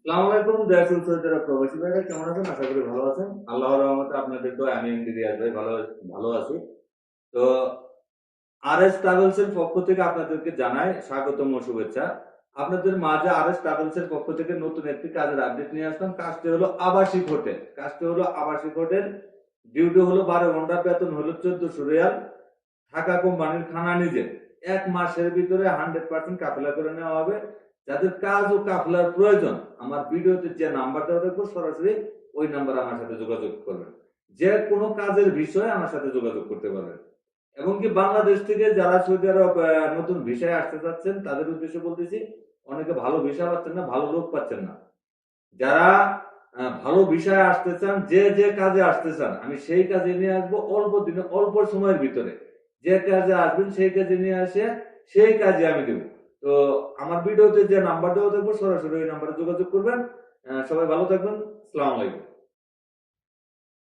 আসসালামু আলাইকুম দেয়াসুল সৈয়দরা প্রবাসী ভাইরা কেমন আছেন? আশা করি ভালো আছেন। আল্লাহর রহমতে আপনাদের দোয়ায় আমি রিয়াজ ভাই ভালো আছি। তো আরএস ট্রাভেলস এর পক্ষ থেকে আপনাদেরকে জানাই স্বাগতম ও শুভেচ্ছা। আপনাদের মাঝে আরএস ট্রাভেলস এর পক্ষ থেকে নতুন একটি কাজের আপডেট নিয়ে আসলাম। কাজটি হলো আবাসিক হোটেল। কাজটি হলো আবাসিক হোটেল। ডিউটি হলো 12 ঘন্টা, বেতন হলো 1400 রিয়াল। ঢাকা কোম্পানির খানা নিজে। ১ মাসের ভিতরে 100% কাফেলা করে নেওয়া হবে। যাদের কাজ ও কাফেলার প্রয়োজন আমার ভিডিওতে যে নাম্বার দেওয়া থাকবে সরাসরি ওই নাম্বারে আমার সাথে যোগাযোগ করবেন। যে কোনো কাজের বিষয়ে আমার সাথে যোগাযোগ করতে পারবেন। এবং কি বাংলাদেশ থেকে যারা সৌদি আরব নতুন ভিসায় আসতে চাচ্ছেন তাদের উদ্দেশ্যে বলতেছি, অনেকে ভালো ভিসা পাচ্ছেন না, ভালো লোক পাচ্ছেন না। যারা ভালো ভিসায় আসতে চান, যে কাজে আসতে চান আমি সেই কাজে নিয়ে আসবো অল্প দিনে, অল্প সময়ের ভিতরে। যে কাজে আসবেন সেই কাজে নিয়ে আসে সেই কাজে আমি দেব। তো আমার ভিডিওতে যে নাম্বার দেওয়া থাকবে সরাসরি ওই নাম্বারে যোগাযোগ করবেন। সবাই ভালো থাকবেন। আসসালামু আলাইকুম।